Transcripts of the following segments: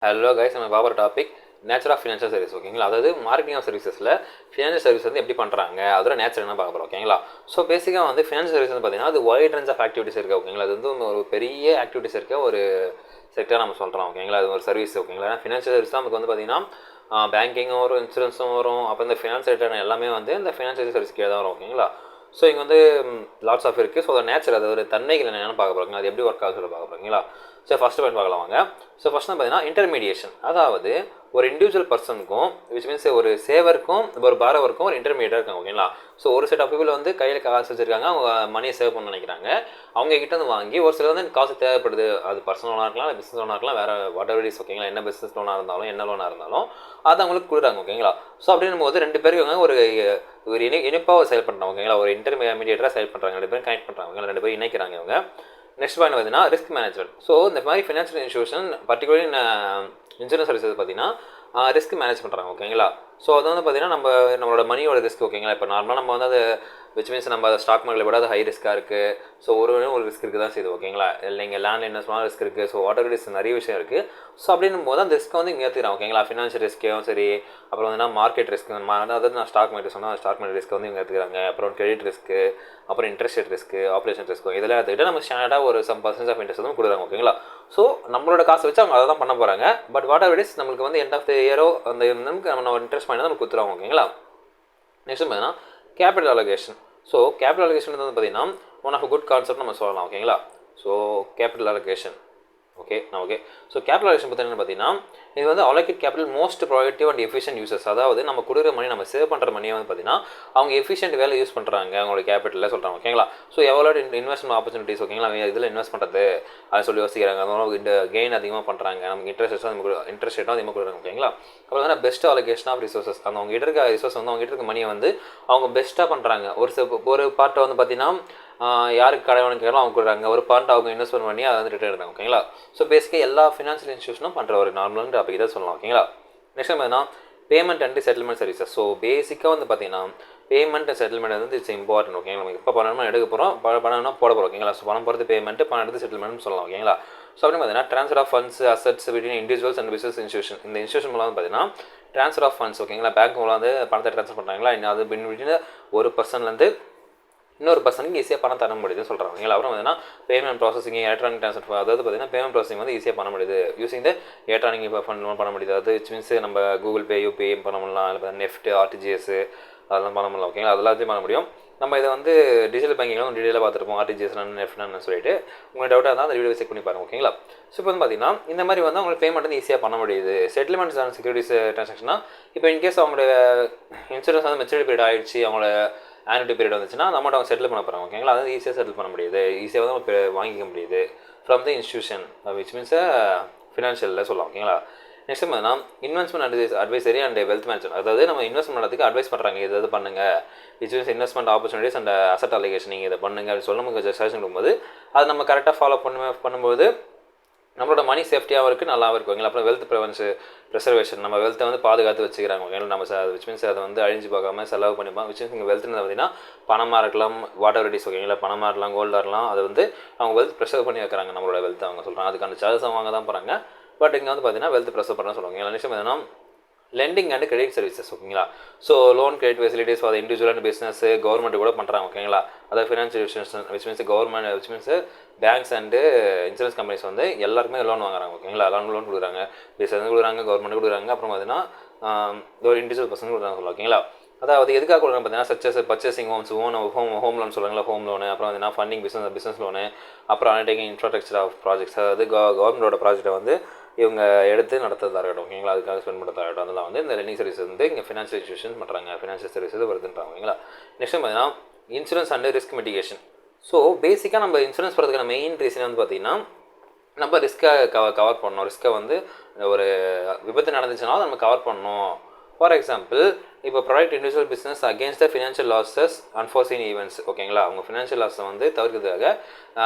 Hello guys, நம்ம பார்க்குற topic nature of financial service. ஓகேங்களா, அதாவது மார்க்கெட்டிங் ஆஃப் சர்வீசஸில் ஃபினான்ஷியல் சர்வீஸ் வந்து எப்படி பண்ணுறாங்க, அதோட நேச்சர் என்ன பார்க்க போகிறோம். ஓகேங்களா, ஸோ பேசிக்காக வந்து ஃபினான்ஷியல் சர்வீஸ் வந்து பார்த்தீங்கன்னா அது வைட் ரேஞ்ச் ஆஃப் ஆக்டிவிட்டிஸ் இருக்குது. ஓகேங்களா, அது வந்து ஒரு பெரிய ஆக்டிவிட்டிஸ் இருக்க ஒரு செக்டர் நம்ம சொல்கிறோம். ஓகேங்களா, அது ஒரு சர்வீஸ். ஓகேங்களா, ஃபினான்ஷியல் சர்வீஸ் தான் நமக்கு வந்து பார்த்தீங்கன்னா பேங்கிங்கும் வரும், இன்சூரன்ஸும் வரும். அப்போ இந்த ஃபினான்ஸ் ரிலேட்டட் எல்லாமே வந்து இந்த ஃபினான்ஷியல் சர்வீஸ் கீழே தான் வரும். ஓகேங்களா, ஸோ இங்கே வந்து லாட்ஸ் ஆஃப் இருக்குது. ஸோ நேச்சர், அது ஒரு தன்மைகள் என்னென்னு பார்க்க போகிறோங்க, அது எப்படி ஒர்க் ஆகுது சொல்ல பார்க்க போகிறீங்களா. ஸோ ஃபஸ்ட்டு பாயிண்ட் பார்க்கலாம் வாங்க. ஸோ ஃபஸ்ட் பார்த்தீங்கன்னா இன்டர்மீடியேஷன், அதாவது ஒரு இண்டிவிஜுவல் பர்சனுக்கும் விச் மீன்ஸ் ஒரு சேவருக்கும் ஒரு பாரவருக்கும் ஒரு இன்டர்மீடியேட்டாக இருக்காங்க. ஓகேங்களா, ஸோ ஒரு செட் ஆஃப் பீப்புள் வந்து கையில் காசு வச்சுருக்காங்க, அவங்க மணியை சேவ் பண்ண நினைக்கிறாங்க. அவங்க கிட்ட வந்து வாங்கி ஒரு சிலர் வந்து காசு தேவைப்படுது, அது பர்சனல் லோனாக இருக்கலாம், பிஸ்னஸ் லோனாக இருக்கலாம், வேறு வாட் எவர் இஸ். ஓகேங்களா, என்ன பிஸ்னஸ் லோனாக இருந்தாலும் என்ன லோனாக இருந்தாலும் அது அவங்களுக்கு கொடுக்குறாங்க. ஓகேங்களா, ஸோ அப்படின்னும் போது ரெண்டு பேருக்கு ஒரு ஒரு இணைப்பாக செயல் பண்ணுறாங்க. ஓகேங்களா, ஒரு இன்டர்மீடியேட்டராக செயல் பண்ணுறாங்க, ரெண்டு பேரும் கனெக்ட் பண்ணுறாங்க. ஓகேங்களா, ரெண்டு பேரும் இணைக்கிறாங்க இவங்க. நெக்ஸ்ட் பாயிண்ட் பார்த்தீங்கன்னா ரிஸ்க் மேனேஜ்மெண்ட். ஸோ இந்த மாதிரி financial institution particularly insurance services பார்த்தீங்கன்னா ரிஸ்க் மேனேஜ் பண்ணுறாங்க. ஓகேங்களா, ஸோ அது வந்து பார்த்தீங்கன்னா நம்மளோட மணியோட ரிஸ்க். ஓகேங்களா, இப்போ நார்மலாக நம்ம வந்து அது விச் மீன்ஸ் நம்ம அதை ஸ்டாக் மார்க்கெட்டில் விட அது ஹை ரிஸ்க்காக இருக்குது. ஸோ ஒரு ரிஸ்க் இருக்குது தான் செய்யுது. ஓகேங்களா, இல்லை இங்கே லேண்ட் இன்வெஸ்ட்மெண்ட் ரிஸ்க் இருக்குது. ஸோ வாட்டர் ரிஸ்க் நிறைய விஷயம் இருக்குது. ஸோ அப்படின்னும் போது அந்த ரிஸ்க்கை வந்து இங்கே ஏற்றுக்கிறாங்க. ஓகேங்களா, ஃபினான்ஷியல் ரிஸ்க்கும் சரி, அப்புறம் வந்து மார்க்கெட் ரிஸ்க், அதாவது நான் ஸ்டாக் மார்க்கெட் சொன்னால் ஸ்டாக் மார்க்கெட் ரிஸ்க் வந்து இங்கே எடுத்துக்கிறாங்க. அப்புறம் கிரெடிட் ரிஸ்க்கு, அப்புறம் இன்ட்ரெஸ்ட் ரேட் ரிஸ்க்கு, ஆப்ரேஷன் ரிஸ்க்கும், இதெல்லாம் எடுத்துக்கிட்டு நம்ம ஸ்டாண்டர்டாக ஒரு சம் பர்சன்டேஜ் ஆஃப் இன்ட்ரெஸ்ட் வந்து கொடுக்குறாங்க. ஓகேங்களா, ஸோ நம்மளோட காசு வச்சு அவங்க அதை தான் பண்ண போகிறாங்க. பட் வாட் எவர் இஸ் நம்மளுக்கு வந்து எண்ட் ஆஃப் த இயரோ அந்த நமக்கு நம்ம இன்ட்ரெஸ்ட் பண்ணி தான் நமக்கு கொடுத்துருவாங்க. ஓகேங்களா, நெக்ஸ்ட் பார்த்தீங்கன்னா capital allocation. So capital allocation வந்து பார்த்தீங்கன்னா ஒன் ஆஃப் குட் கான்செப்ட் நம்ம சொல்லலாம். ஓகேங்களா, so capital allocation okay. So capital allocation பார்த்தீங்கன்னா இது வந்து allocate capital most productive and efficient uses. அதாவது நம்ம கொடுக்குற மணி, நம்ம சேவ் பண்ணுற மணியை வந்து பார்த்தீங்கன்னா அவங்க எஃபிஷியன்ட் வேலை யூஸ் பண்ணுறாங்க அவங்களோட கேபிட்டலில் சொல்கிறாங்க. ஓகேங்களா, ஸோ எவ்வளோ இன்வெஸ்ட்மெண்ட் ஆப்பர்ச்சுனிட்டிஸ். ஓகேங்களா, இதில் இன்வெஸ்ட் பண்ணுறது அதை சொல்லி யோசிக்கிறாங்க. அதனால இந்த கெயின் அதிகமாக பண்ணுறாங்க, நமக்கு இன்ட்ரெஸ்ட் ரேட்டும் அதிகமாக கொடுக்குறாங்க. ஓகேங்களா, அப்புறம் வந்து பெஸ்ட் அலோகேஷன் ஆஃப் ரிசோர்ஸஸ், அந்த அவங்க கிட்ட இருக்க ரிசோர்ஸ் வந்து அவங்க கிட்ட இருக்க மணியை வந்து அவங்க பெஸ்ட்டாக பண்ணுறாங்க. ஒரு பார்ட்டை வந்து பார்த்தீங்கன்னா யாருக்கு கடன் கேட்கலாம் அவங்க கொடுக்குறாங்க, ஒரு பார்ட் அவங்க இன்வெஸ்ட்மெண்ட் பண்ணி அதை வந்து ரிட்டர்ன் எடுக்கிறாங்க. ஓகேங்களா, ஸோ பேசிக்காக எல்லா ஃபினான்ஷியல் இன்ஸ்டியூஷனும் பண்ணுற ஒரு நார்மலான டாபிக் தான் சொல்லலாம். ஓகேங்களா, நெக்ஸ்ட் பார்த்தீங்கன்னா payment and settlement services. So பேசிக்காக வந்து பார்த்தீங்கன்னா பேமெண்ட் அண்ட் செட்டில்மெண்ட் வந்து இட்ஸ் இம்பார்ட்டன்ட். ஓகேங்களா, நம்ம இப்போ பணம் எடுக்க போகிறோம், பணம்னா போட போகிறோம். ஓகேங்களா, ஸோ பணம் போகிறது பேமெண்ட், பணம் எடுத்து செட்டில்மெண்ட்னு சொல்லலாம். ஓகேங்களா, ஸோ அப்படின்னு பார்த்தீங்கன்னா transfer of funds assets between individuals and business institution. இந்த இன்ஸ்டியூஷன் மூலம் பார்த்தீங்கன்னா ட்ரான்ஸ்ஃபர் ஆஃப் ஃபண்ட்ஸ். ஓகேங்களா, பேங்க் மூலம் வந்து பணத்தை ட்ரான்ஸ்ஃபர் பண்ணுறாங்களா, அது பிட்வீன் ஒரு பர்சன்லேருந்து இன்னொரு பர்சனுக்கு ஈஸியாக பணம் தர முடியுதுன்னு சொல்கிறாங்க. ஓகேங்களா, அப்புறம் பார்த்தீங்கன்னா பேமெண்ட் ப்ராசஸிங், எலக்ட்ரானிக் ட்ரான்ஸ்ஃபர், அதாவது பார்த்தீங்கன்னா பேமெண்ட் ப்ராசஸிங் வந்து ஈஸியாக பண்ண முடியுது யூசிங் த எலக்ட்ரானிக் ஃபண்ட் பண்ண முடியுது. அது விச் மீன்ஸ் நம்ம கூகுள் பே, யூபிஐ பண்ண முடியலாம், இல்லை நெஃப்ட், ஆர்டிஜிஎஸ் அதெல்லாம் பண்ண முடியலாம். ஓகேங்களா, அதெல்லாத்தையும் பண்ண முடியும். நம்ம இதை வந்து டிஜிட்டல் பேங்கிங்லாம் டீட்டெயிலாக பார்த்துருப்போம், ஆர்டிஜிஎஸ் நெஃப்ட்னு சொல்லிட்டு. உங்களுக்கு டவுட்டாக இருந்தால் அந்த வீடியோ செக் பண்ணி பாருங்க. ஓகேங்களா, ஸோ இப்போ வந்து பார்த்தீங்கன்னா இந்த மாதிரி வந்து அவங்களுக்கு பேமெண்ட் வந்து ஈஸியாக பண்ண முடியுது. செட்டில்மெண்ட்ஸ் அண்ட் செக்யூரிட்டிஸ் ட்ரான்சாக்ஷனா இப்போ இன்கேஸ் அவங்களோட இன்சூரன்ஸ் வந்து மெச்சூரிட்டி பீரியட் ஆகிடுச்சு, அவங்களோட ஆனுவல் பீரியட் வந்துச்சுன்னா அந்த அமௌண்ட் அவங்க செட்டில் பண்ண போகிறாங்க. ஓகேங்களா, அது ஈஸியாக செட்டில் பண்ண முடியுது, ஈஸியாக வந்து நம்ம வாங்கிக்க முடியுது from the institution which means ஃபினான்ஷியலில் சொல்லலாம். ஓகேங்களா, நெக்ஸ்ட் பார்த்தீங்கன்னா investment advisory and wealth management. அதாவது நம்ம இன்வெஸ்ட் பண்ணுறதுக்கு அட்வைஸ் பண்ணுறாங்க, இது பண்ணுங்க, which means investment opportunities and asset allocation, நீங்கள் இதை பண்ணுங்க அப்படின்னு சொல்ல நமக்கு சஜஷன் கொடுக்கும்போது அதை நம்ம கரெக்டாக ஃபாலோ பண்ணும்போது நம்மளோட மணி சேஃப்டியாகவும் இருக்குது, நல்லாவும் இருக்கும். ஓகேங்களா, அப்புறம் வெல்த் ப்ரிசர்வேஷன், நம்ம வெல்த்தை வந்து பாதுகாத்து வச்சுக்கிறாங்க. ஓகேங்களா, நம்ம விச் மீன்ஸ் அதை வந்து அழிஞ்சு பார்க்காம செலவு பண்ணிப்பாங்க. விச் மீன்ஸ் இங்கே வெல்த்னு பார்த்தீங்கன்னா பணமாக இருக்கலாம், வாட்டர் ரெடிஸ். ஓகேங்களா, பணமாக இருக்கலாம், கோல்டாக இருக்கலாம், அது வந்து அவங்க வெல்த் ப்ரெஷர் பண்ணி வைக்கிறாங்க. நம்மளோட வெல்த் அவங்க சொல்கிறாங்க, அதுக்கான சார்ஜஸ் வாங்க தான் போகிறாங்க. பட் இங்கே வந்து பார்த்தீங்கன்னா வெல்த் ப்ரெஷர் பண்ணுறேன்னு சொல்லுவாங்க. நெக்ஸ்ட் பார்த்தீங்கன்னா லெண்டிங் அண்ட் கிரெடிட் சர்வீசஸ். ஓகேங்களா, so loan credit facilities for individual and business, government கூட பண்ணுறாங்க. ஓகேங்களா, அதாவது financial institution which means government which means banks and insurance companies வந்து எல்லாருக்குமே லோன் வாங்குறாங்க. ஓகேங்களா, எல்லாரும் லோன் கொடுக்குறாங்க, பிஸ்னஸ் கொடுக்குறாங்க, கவர்மெண்ட் கொடுக்குறாங்க, அப்புறம் பார்த்தீங்கன்னா ஒரு இண்டிவிஜுவல் பர்சன் கொடுக்குறாங்க சொல்லலாம். ஓகேங்களா, அதாவது எதுக்காக கொடுக்குறாங்க பார்த்தீங்கன்னா சச்சஸ் பர்ச்சேசிங் ஹோம்ஸ், ஹோம் லோன் சொல்கிறாங்களா, ஹோம் லோனு, அப்புறம் பார்த்தீங்கன்னா ஃபண்டிங் பிஸ்னஸ் லோனு, அப்புறம் அண்டர்டேக்கிங் இன்ஃப்ராஸ்ட்ரக்சர் ஆஃப் ப்ராஜெக்ட்ஸ், அதாவது கவர்மெண்டோட ப்ராஜெக்ட்டை வந்து இவங்க எடுத்து நடத்துறதா இருக்கட்டும். ஓகேங்களா, அதுக்காக ஸ்பெண்ட் பண்ணுறதா இருக்கட்டும். அதெல்லாம் வந்து இந்த லெண்டிங் சர்வீஸ் வந்து இங்கே ஃபினான்ஷியல் இன்ஸ்டியூஷன் பண்ணுறாங்க, ஃபினான்ஷியல் சர்வீஸ் வருதுன்றாங்க. ஓகேங்களா, நெக்ஸ்ட் பார்த்தீங்கன்னா insurance and risk mitigation. So பேசிக்காக நம்ம இன்சூரன்ஸ் போகிறதுக்கான மெயின் ரீசன் வந்து பார்த்திங்கன்னா நம்ம ரிஸ்க்கை கவர் பண்ணணும். ரிஸ்க்கை வந்து ஒரு விபத்து நடந்துச்சுன்னா நம்ம கவர் பண்ணணும். ஃபார் எக்ஸாம்பிள் இப்போ protect individual business against the financial losses unforeseen events. ஓகேங்களா, அவங்க ஃபினான்ஷியல் லாஸை வந்து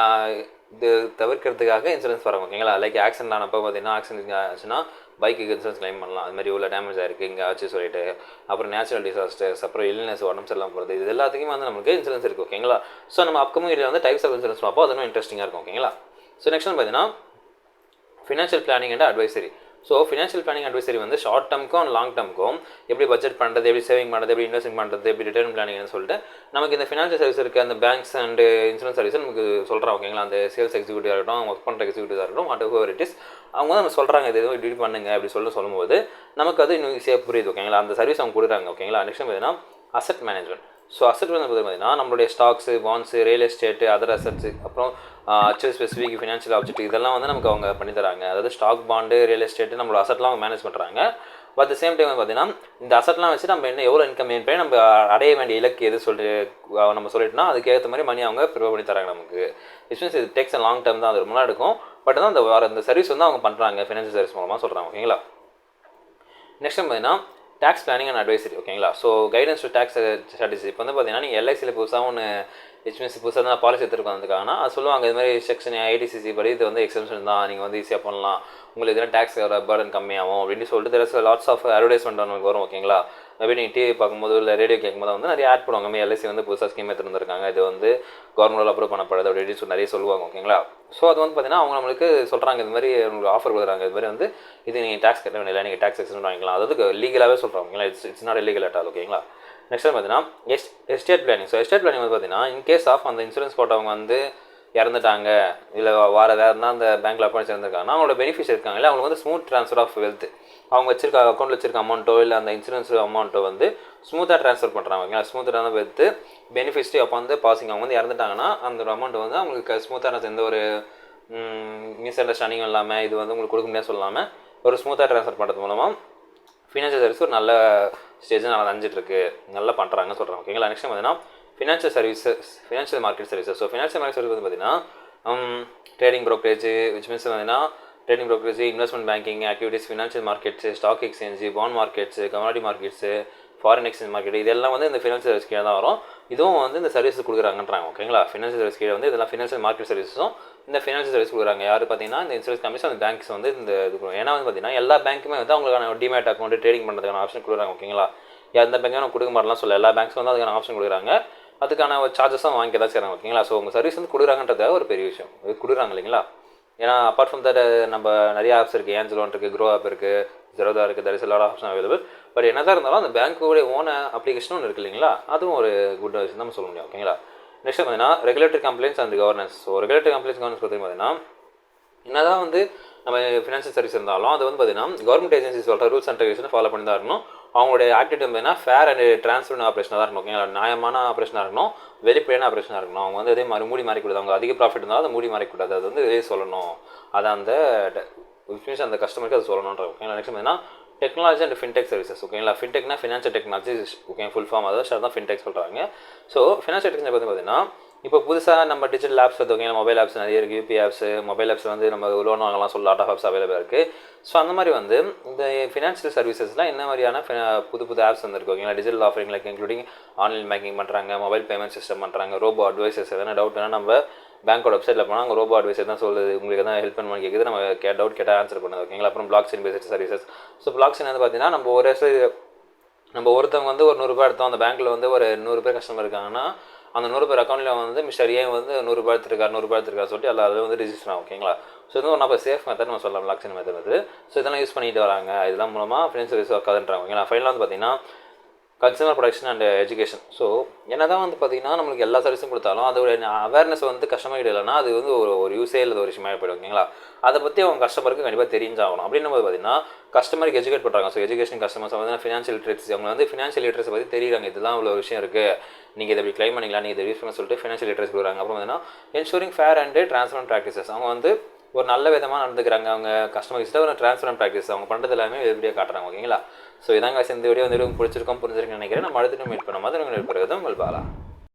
தவிர்க்கிறதுக்காக இன்சூரன்ஸ் வராங்க. ஓகேங்களா, லைக் ஆக்சிடென்ட் ஆனப்போ பார்த்தீங்கன்னா ஆக்சிடென்ட் ஆச்சுன்னா பைக்கு இன்சூரன்ஸ் கிளைம் பண்ணலாம். அது மாதிரி உள்ள டேமேஜ் ஆகிருக்கு இங்கே ஆச்சு சொல்லிட்டு, அப்புறம் நேச்சுரல் டிசாஸ்டர்ஸ், அப்புறம் இல்னஸ், உடம்பு சரியில்லாமல் போகிறது, இது எல்லாத்துக்குமே வந்து நமக்கு இன்சூரன்ஸ் இருக்குது. ஓகேங்களா, ஸோ நம்ம அப்கமிங் இதில் வந்து டைப்ஸ் ஆஃப் இன்சூரன்ஸ் பார்ப்போம், அதுவும் இன்ட்ரெஸ்டிங்காக இருக்கும். ஓகேங்களா, ஸோ நெக்ஸ்ட் வந்து பார்த்தீங்கன்னா financial planning and advisory. So financial planning advisory வந்து ஷார்ட் டேர்முக்கும் லாங் டேர்முக்கும் எப்படி பட்ஜெட் பண்ணுறது, எப்படி சேவிங் பண்ணுறது, எப்படி இன்வெஸ்டிங் பண்ணுறது, எப்படி ரிட்டர்ன் பிளானிங்னு சொல்லிட்டு நமக்கு இந்த ஃபினான்ஷியல் சர்வீஸ் இருக்குது, அந்த பேங்க்ஸ் அண்ட் இன்சூரன்ஸ் சர்வீஸ் நமக்கு சொல்கிறாங்க. ஓகேங்களா, அந்த சேல்ஸ் எக்ஸிக்யூட்டிவாக இருக்கட்டும், ஒர்க் பண்ணுற எக்ஸிக்யூட்டிவாக இருக்கட்டும், வாட் எவர் இட் இஸ், அவங்க வந்து நம்ம சொல்கிறாங்க இது எதுவும் இப்படி பண்ணுங்க அப்படி சொல்லும்போது நமக்கு அது இன்னும் ஈஸியாக புரியுது. ஓகேங்களா, அந்த சர்வீஸ் அவங்க கொடுக்குறாங்க. ஓகேங்களா, நெக்ஸ்ட் பார்த்தீங்கன்னா asset management. So asset management பார்த்தீங்கன்னா நம்மளுடைய stocks, bonds, real estate, other assets, அப்புறம் ஸ்பெசிஃபிக் ஃபினான்ஷியல் ஆப்ஜெக்ட் இதெல்லாம் வந்து நமக்கு அவங்க பண்ணி தராங்க. அதாவது ஸ்டாக், பாண்டு, ரியல் எஸ்டேட்டு நம்மளோட அசெட்லாம் அவங்க மேனேஜ் பண்ணுறாங்க. பட் த சேம் டைம் பார்த்தீங்கன்னா இந்த அசெட்லாம் வச்சு நம்ம என்ன எவ்வளோ இன்கம் ஏன் பண்ணி நம்ம அடைய வேண்டிய இலக்கு எது நம்ம சொல்லிட்டோம்னா அதுக்கேற்ற மாதிரி மணி அவங்க ப்ரிப்பேர் பண்ணி தராங்க நமக்கு. இட்ஸ் மீன்ஸ் இது டேக்ஸ் லாங் டேர்ம் தான், அது ரொம்ப நாள் எடுக்கும். பட் தான் அந்த சர்வீஸ் வந்து அவங்க பண்ணுறாங்க ஃபினான்ஷியல் சர்வீஸ் மூலமாக சொல்கிறாங்க. ஓகேங்களா, நெக்ஸ்ட் பார்த்தீங்கன்னா டேக்ஸ் பிளானிங் அண்ட் அட்வைசரி. ஓகேங்களா, so guidance to tax strategy. இப்போ வந்து பார்த்தீங்கன்னா நீங்கள் எல்ஐசியில் புதுசாக ஒன்று ஹெச்மிஎஸ்சி புதுசாக தான் பாலிசி எடுத்துருக்கோம் வந்துருக்காங்கன்னா அது சொல்லுவாங்க இது மாதிரி செக்ஷன் ஐடிசிசி படி இது வந்து எக்ஸம்ஷன் தான், நீங்கள் வந்து ஈஸியாக பண்ணலாம், உங்களுக்கு இதெல்லாம் டேக்ஸ் பர்டன் கம்மியாகும் அப்படின்னு சொல்லிட்டு தெர் லாட்ஸ் ஆஃப் அட்வர்டைஸ்மெண்ட் நமக்கு வரும். ஓகேங்களா, மேபி நீங்கள் டிவி பார்க்கும்போது இல்லை ரேடியோ கேட்கும்போது வந்து நிறைய ஆட் பண்ணுவாங்க, மேபி எல்ஐசி வந்து புதுசாக ஸ்கீம் எடுத்துருந்துருக்காங்க, இது வந்து கவர்மெண்ட் அப்ரூவ் பண்ணப்படுது அப்படின்னு சொல்லி நிறைய சொல்லுவாங்க. ஓகேங்களா, ஸோ அது வந்து பார்த்தீங்கன்னா அவங்க நம்மளுக்கு சொல்கிறாங்க இது மாதிரி உங்களுக்கு ஆஃபர் கொடுக்குறாங்க, இது மாதிரி வந்து இது நீங்கள் டேக்ஸ் கட்ட வேண்டிய நீங்கள் டேக்ஸ் எக்ஸம்ஷன் வாங்கிக்கலாம், அதாவது லீகலாகவே சொல்கிறாங்க. ஓகேங்களா, it's not illegal at all. ஓகேங்களா, நெக்ஸ்ட் பார்த்தீங்கன்னா estate planning. So estate planning வந்து பார்த்தீங்கன்னா இன்கேஸ் ஆஃப் அந்த இன்சூரன்ஸ் போட்டவங்க வந்து இறந்துட்டாங்க இல்லை வேறு இருந்தால் அந்த பேங்க்கில் அக்கௌண்ட்ஸ் இருந்திருக்காங்கன்னா அவங்களோட பெனிஃபிட்ஸ் இருக்காங்க இல்லை அவங்களுக்கு வந்து ஸ்மூத் ட்ரான்ஸ்ஃபர் ஆஃப் வெல்த், அவங்க வச்சிருக்க அக்கௌண்ட்டில் வச்சிருக்க அமௌண்ட்டோ இல்லை அந்த இன்சூரன்ஸ் அமௌண்ட்டோ வந்து ஸ்மூத்தாக ட்ரான்ஸ்ஃபர் பண்ணுறாங்க. ஓகேங்களா, ஸ்மூத்தாக வெல்த்து பெனிஃபிட்ஸ்ட்டு அப்போ வந்து பாசிங் அவங்க வந்து இறந்துட்டாங்கன்னா அந்த அமௌண்ட் வந்து அவங்களுக்கு ஸ்மூத்தாக எந்த ஒரு மிஸ் அண்டர்ஸ்டாண்டிங்கும் இல்லாமல் இது வந்து உங்களுக்கு கொடுக்க முடியாது சொல்லாமல் ஒரு ஸ்மூத்தாக ட்ரான்ஸ்ஃபர் பண்ணுறது மூலமாக ஃபினான்ஷியல் சர்வீஸ் ஒரு நல்ல ஸ்டேஜ் நல்லா அஞ்சிட்ருக்கு, நல்லா பண்ணுறாங்கன்னு சொல்கிறாங்க. ஓகேங்களா, நெக்ஸ்ட் பார்த்தீங்கன்னா financial services, financial market services. So financial market service வந்து பார்த்தீங்கன்னா ட்ரேடிங் ப்ரோக்கரேஜ், விச் மீன்ஸ் பார்த்தீங்கன்னா trading brokerage, investment banking activities, financial markets, stock exchange, bond markets, commodity markets, foreign exchange market, இதெல்லாம் வந்து இந்த ஃபினான்ஷியல் சர்வீஸ் கீழே தான் வரும். இதுவும் வந்து இந்த சர்வீஸ் கொடுக்குறாங்கன்றாங்க. ஓகேங்களா, ஃபினான்ஷியல் சர்வீஸ் கீழே வந்து இதெல்லாம் ஃபினான்ஷியல் மார்க்கெட் சர்வீஸும் இந்த ஃபினான்ஷியல் சர்வீஸ் கொடுக்குறாங்க. யார் பார்த்தீங்கன்னா இந்த இன்சூரன்ஸ் கம்பெனிஸ், அந்த பேங்க்ஸ் வந்து இந்த இது கொடுக்கும். ஏன்னா வந்து பார்த்தீங்கன்னா எல்லா பேங்க்குமே வந்து அவங்களுக்கான டிமேட் அக்கௌண்ட் ட்ரேடிங் பண்ணுறதுக்கான ஆப்ஷன் கொடுக்குறாங்க. ஓகேங்களா, எந்த பேங்க்கும் நம்ம கொடுக்க மாட்டலாம் சொல்ல, எல்லா பேங்க்ஸும் வந்து அதுக்கான ஆப்ஷன் கொடுக்குறாங்க, அதுக்கான ஒரு சார்ஜஸும் வாங்கி தான் செய்கிறாங்க. ஓகேங்களா, ஸோ உங்கள் சர்வீஸ் வந்து கொடுக்குறாங்கன்றத ஒரு பெரிய விஷயம், இது கொடுக்குறாங்க இல்லைங்களா. ஏன்னா அப்பார்ட் ஃப்ரம் தட் நம்ம நிறைய ஆப்ஸ் இருக்குது, ஏஞ்சலோன் இருக்குது, க்ரோ ஆப் இருக்குது, ஜெரோதா இருக்குது, that is lot option available. But என்ன தான் இருந்தாலும் அந்த பேங்க்கோடைய ஓன அப்ளிகேஷன் ஒன்று இருக்குது இல்லைங்களா, அதுவும் ஒரு குட் விஷயம் தான் நம்ம சொல்ல முடியும். ஓகேங்களா, நெக்ஸ்ட் பார்த்தீங்கன்னா regulatory complaints and governance. So regulatory complaints governance பார்த்தீங்கன்னா என்னதான் வந்து நம்ம ஃபினான்ஷியல் சர்வீஸ் இருந்தாலும் அது வந்து பார்த்தீங்கன்னா கவர்மெண்ட் ஏஜென்சி சொல்கிற ரூல்ஸ் அண்ட் ரெகுலேஷனை ஃபாலோ பண்ணி தான் இருக்கணும். அவங்களுடைய ஆக்டிவிட்டி பார்த்தீங்கன்னா ஃபேர் அண்ட் டிரான்ஸ்பரண்ட் ஆப்ரேஷனாக தான் இருக்கணும். ஓகேங்களா, நியாயமான ஆப்ரேஷனாக இருக்கணும், வெளிப்படையான ஆப்ரேஷனாக இருக்கணும். அவங்க வந்து அதே மாதிரி மூடி மாறிக்கூடாது, அவங்க அதிக ப்ராஃபிட் இருந்தாலும் அதை மூடி மாறிக்கூடாது, அது வந்து வெளியே சொல்லணும், அதை அந்த மீன்ஸ் அந்த கஸ்டமருக்கு அது சொல்லணுன்ற. ஓகேங்களா, நெக்ஸ்ட் பார்த்தீங்கன்னா டெக்னாலஜி அண்ட் ஃபின்டெக் சர்வீசஸ். ஓகேங்களா, ஃபின்டெக்னா financial technology. Okay, full form அதான் ஃபின்டெக் சொல்கிறாங்க. ஸோ ஃபினான்ஷியல் டெக்னாலஜி பார்த்தீங்கன்னா இப்போ புதுசாக நம்ம டிஜிட்டல் ஆப்ஸ் வந்து ஓகேங்களா, மொபைல் ஆப்ஸ் நிறைய இருக்குது, யூபி ஆப்ஸ், மொபைல் ஆப்ஸ் வந்து நம்ம லோன் வாங்கலாம் சொல்ல லாட் ஆஃப் ஆப்ஸ் அவைலபிளாக இருக்குது. ஸோ அந்த மாதிரி வந்து இந்த ஃபினான்ஷியல் சர்வீசஸ்லாம் என்ன மாதிரியான புது ஆப்ஸ் வந்துருக்கு. ஓகேங்களா, digital offering like including online banking பண்ணுறாங்க, மொபைல் பேமெண்ட் சிஸ்டம் பண்ணுறாங்க, ரோபோ அட்வைசர்ஸ். எதனா டவுட்னா நம்ம பேங்கோட வெப்சைட்டில் போனால் அங்கே ரோபோ அட்வைசர் தான் சொல்லுது, உங்களுக்கு எதாவது ஹெல்ப் பண்ண கேட்குது, நம்ம டவுட் கேட்டால் ஆன்சர் பண்ணுது. ஓகேங்களா, அப்புறம் blockchain based services. So blockchain வந்து பார்த்தீங்கன்னா நம்ம ஒருத்தவங்க வந்து ஒரு 100 ரூபாய் எடுத்தோம், அந்த பேங்க்கில் வந்து ஒரு 100 பேர் கஸ்டமர் இருக்காங்கன்னா அந்த 100 பேர் அக்கௌண்ட்டில் வந்து மிஸ்டர் ஏன் வந்து 100 ரூபாய் எடுத்துருக்காரு 100 ரூபாய் எடுத்துருக்காரு சொல்லிட்டு எல்லா அதில் வந்து ரிஜிஸ்டர் ஆகும். ஓகேங்களா, ஸோ இது நம்ம சேஃப் மெத்தட் நம்ம சொல்லலாம், பிளாக் செயின் மெத்தட் வந்து. ஸோ இதெல்லாம் யூஸ் பண்ணிட்டு வராங்க, இதெல்லாம் மூலமாக ஃபினான்ஷியல் சர்வீஸ் ஒர்க் ஆகுதுன்றாங்க. ஓகேங்களா, ஃபைனலாக வந்து பார்த்தீங்கன்னா consumer production and education. So என்ன தான் வந்து பார்த்தீங்கன்னா நம்மளுக்கு எல்லா சர்வீஸும் கொடுத்தாலும் அதோட அவேர்னஸ் வந்து கஸ்டமர் கிட்ட இல்லைன்னா அது வந்து ஒரு யூஸே இல்லாத ஒரு விஷயமாக போய்டும். ஓகேங்களா, அதை பற்றி அவங்க கஸ்டமருக்கு கண்டிப்பாக தெரிஞ்சாகணும். அப்படின்னும் போது பார்த்தீங்கன்னா கஸ்டமருக்கு எஜுகேட் பண்ணுறாங்க. ஸோ எஜுகேஷன் கஸ்டமர்ஸ் வந்து ஃபினான்ஷியல் லிட்ரேசி, அவங்க வந்து ஃபினான்ஷியல் லிட்ரேசி பற்றி தெரியுறாங்க, இதெல்லாம் இவ்வளோ விஷயம் இருக்குது, நீங்கள் இதை எப்படி கிளைம் பண்ணிக்கலாம், நீங்கள் இதை யூஸ் பண்ண சொல்லிட்டு ஃபினான்ஷியல் லிட்ரேசி கொடுக்குறாங்க. அப்புறம் பார்த்தீங்கன்னா ensuring fair and transparent practices, அவங்க வந்து ஒரு நல்ல விதமாக நடந்துக்கிறாங்க, அவங்க கஸ்டமர்ஸ்கிட்ட ஒரு டிரான்ஸ்பரண்ட் ப்ராக்டிஸ் அவங்க பண்ணுறது எல்லாமே வீடியோ காட்டுறாங்க. ஓகேங்களா, ஸோ இதாங்க இந்த வீடியோ வந்து பிடிச்சிருக்கோம் புரிஞ்சிருக்குன்னு நினைக்கிறேன். நம்ம அடுத்து மீட் பண்ணும்போது உங்களுக்கு உங்கள் பாலா.